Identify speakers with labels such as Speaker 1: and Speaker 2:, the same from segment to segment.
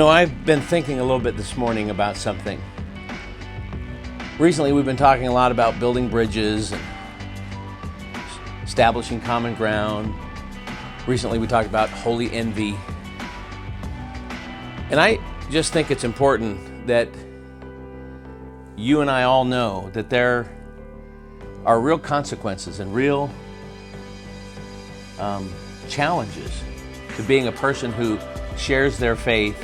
Speaker 1: I've been thinking a little bit this morning about something. Recently, we've been talking a lot about building bridges and establishing common ground. Recently, we talked about holy envy. And I just think it's important that you and I all know that there are real consequences and real challenges to being a person who shares their faith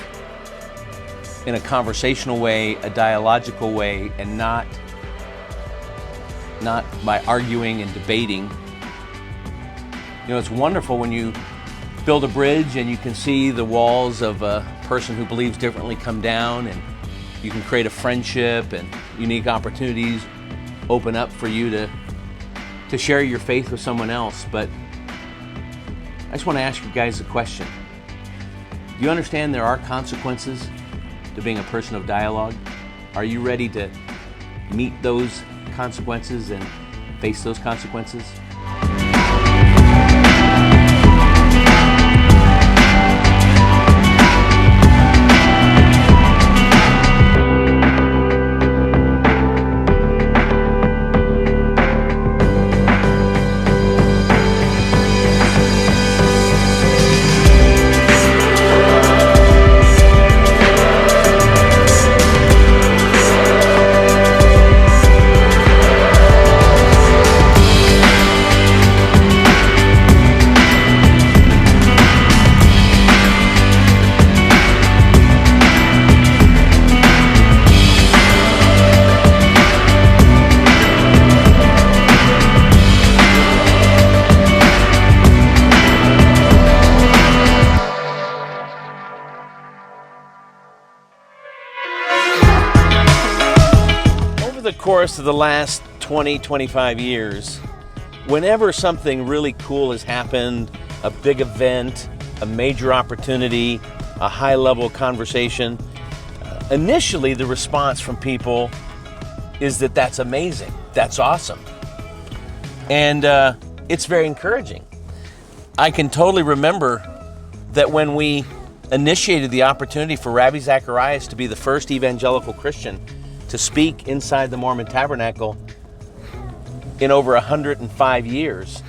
Speaker 1: in a conversational way, a dialogical way, and not by arguing and debating. It's wonderful when you build a bridge and you can see the walls of a person who believes differently come down, and you can create a friendship and unique opportunities open up for you to share your faith with someone else. But I just want to ask you guys a question. Do you understand there are consequences to being a person of dialogue? Are you ready to meet those consequences and face those consequences? The course of the last 20-25 years, whenever something really cool has happened, a big event, a major opportunity, a high-level conversation, initially the response from people is that that's amazing, that's awesome. And it's very encouraging. I can totally remember that when we initiated the opportunity for Rabbi Zacharias to be the first evangelical Christian to speak inside the Mormon Tabernacle in over 105 years.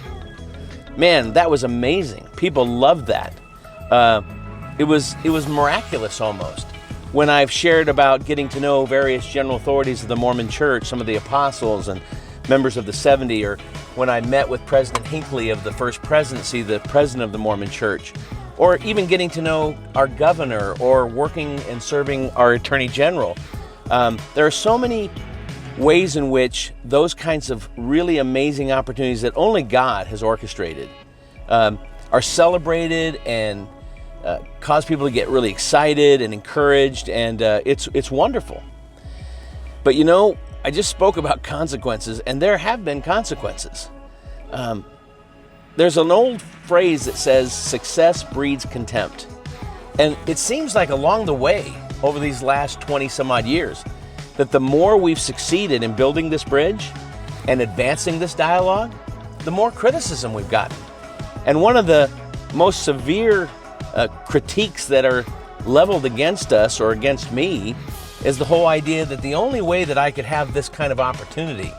Speaker 1: Man, that was amazing. People loved that. It was miraculous almost. When I've shared about getting to know various general authorities of the Mormon Church, some of the apostles and members of the 70, or when I met with President Hinckley of the First Presidency, the president of the Mormon Church, or even getting to know our governor or working and serving our Attorney General. There are so many ways in which those kinds of really amazing opportunities that only God has orchestrated are celebrated and cause people to get really excited and encouraged, and it's wonderful. But I just spoke about consequences, and there have been consequences. There's an old phrase that says, success breeds contempt. And it seems like along the way, over these last 20 some odd years, that the more we've succeeded in building this bridge and advancing this dialogue, the more criticism we've gotten. And one of the most severe critiques that are leveled against us or against me is the whole idea that the only way that I could have this kind of opportunity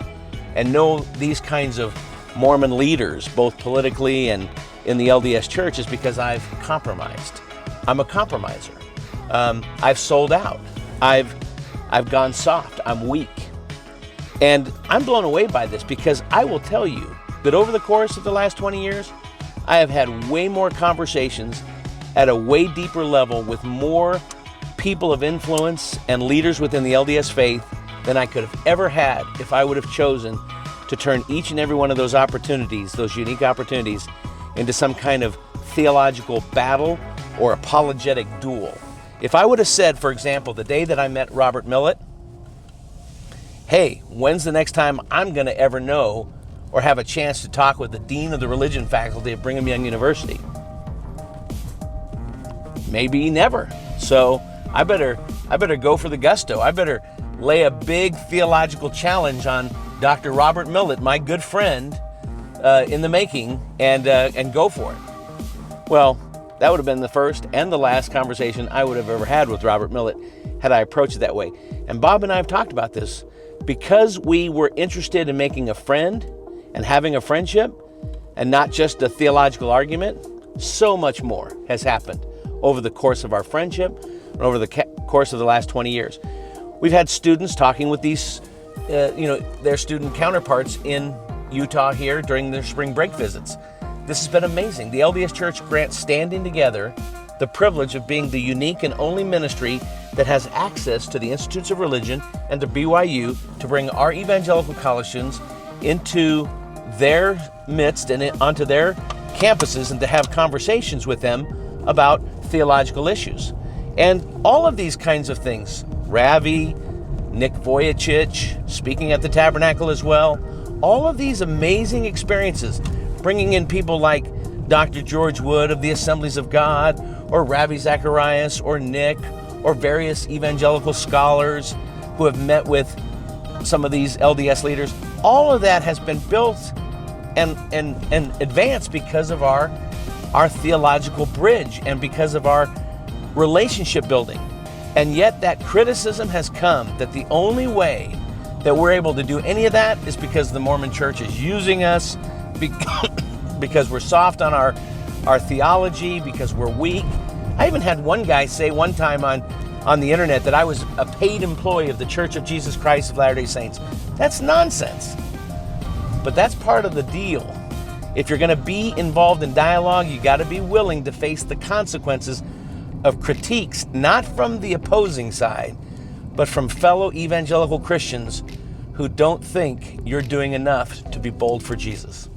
Speaker 1: and know these kinds of Mormon leaders, both politically and in the LDS Church, is because I've compromised. I'm a compromiser. I've sold out. I've gone soft. I'm weak. And I'm blown away by this, because I will tell you that over the course of the last 20 years, I have had way more conversations at a way deeper level with more people of influence and leaders within the LDS faith than I could have ever had if I would have chosen to turn each and every one of those opportunities, those unique opportunities, into some kind of theological battle or apologetic duel. If I would have said, for example, the day that I met Robert Millet, hey, when's the next time I'm going to ever know or have a chance to talk with the dean of the religion faculty at Brigham Young University? Maybe never. So I better go for the gusto. I better lay a big theological challenge on Dr. Robert Millet, my good friend in the making, and go for it. Well, That would have been the first and the last conversation I would have ever had with Robert Millett had I approached it that way. And Bob and I have talked about this. Because we were interested in making a friend and having a friendship and not just a theological argument, so much more has happened over the course of our friendship and over the course of the last 20 years. We've had students talking with these, their student counterparts in Utah here during their spring break visits. This has been amazing. The LDS Church grants Standing Together the privilege of being the unique and only ministry that has access to the Institutes of Religion and to BYU to bring our evangelical college students into their midst and onto their campuses and to have conversations with them about theological issues. And all of these kinds of things, Ravi, Nick Vujicic, speaking at the Tabernacle as well, all of these amazing experiences, bringing in people like Dr. George Wood of the Assemblies of God, or Ravi Zacharias, or Nick, or various evangelical scholars who have met with some of these LDS leaders. All of that has been built and advanced because of our theological bridge and because of our relationship building. And yet that criticism has come that the only way that we're able to do any of that is because the Mormon Church is using us, because we're soft on our theology, because we're weak. I even had one guy say one time on the internet that I was a paid employee of the Church of Jesus Christ of Latter-day Saints. That's nonsense. But that's part of the deal. If you're going to be involved in dialogue, you got to be willing to face the consequences of critiques, not from the opposing side, but from fellow evangelical Christians who don't think you're doing enough to be bold for Jesus.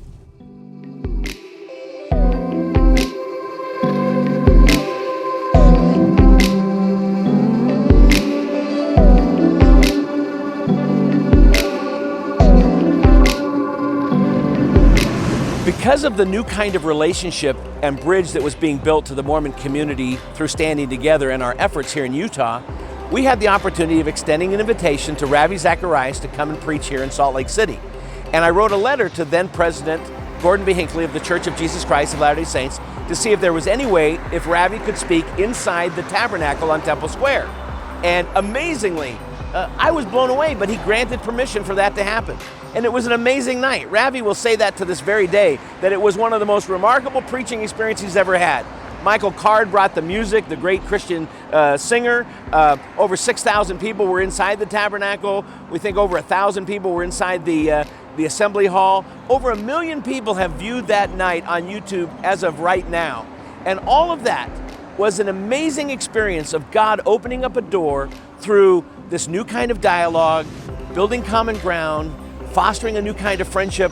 Speaker 1: Because of the new kind of relationship and bridge that was being built to the Mormon community through Standing Together and our efforts here in Utah, we had the opportunity of extending an invitation to Ravi Zacharias to come and preach here in Salt Lake City. And I wrote a letter to then President Gordon B. Hinckley of the Church of Jesus Christ of Latter-day Saints to see if there was any way if Ravi could speak inside the tabernacle on Temple Square. And amazingly, I was blown away, but he granted permission for that to happen. And it was an amazing night. Ravi will say that to this very day, that it was one of the most remarkable preaching experiences he's ever had. Michael Card brought the music, the great Christian singer. Over 6,000 people were inside the tabernacle. We think over 1,000 people were inside the assembly hall. Over 1 million people have viewed that night on YouTube as of right now. And all of that was an amazing experience of God opening up a door through this new kind of dialogue, building common ground, fostering a new kind of friendship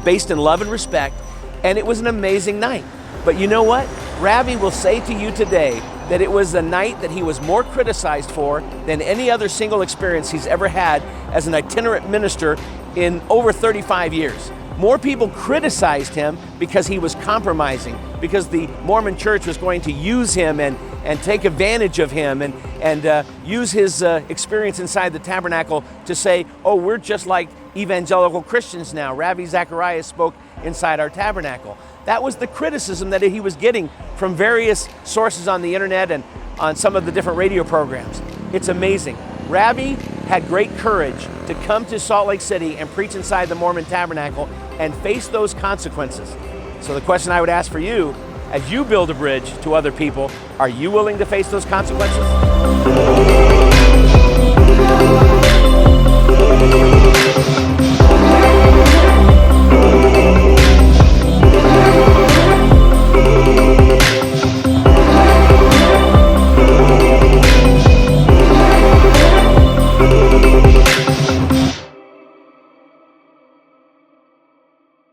Speaker 1: based in love and respect. And it was an amazing night. But you know what? Ravi will say to you today that it was a night that he was more criticized for than any other single experience he's ever had as an itinerant minister in over 35 years. More people criticized him because he was compromising, because the Mormon Church was going to use him and take advantage of him and use his experience inside the tabernacle to say, oh, we're just like evangelical Christians now. Ravi Zacharias spoke inside our tabernacle. That was the criticism that he was getting from various sources on the internet and on some of the different radio programs. It's amazing. Ravi had great courage to come to Salt Lake City and preach inside the Mormon tabernacle and face those consequences. So the question I would ask for you, as you build a bridge to other people, are you willing to face those consequences?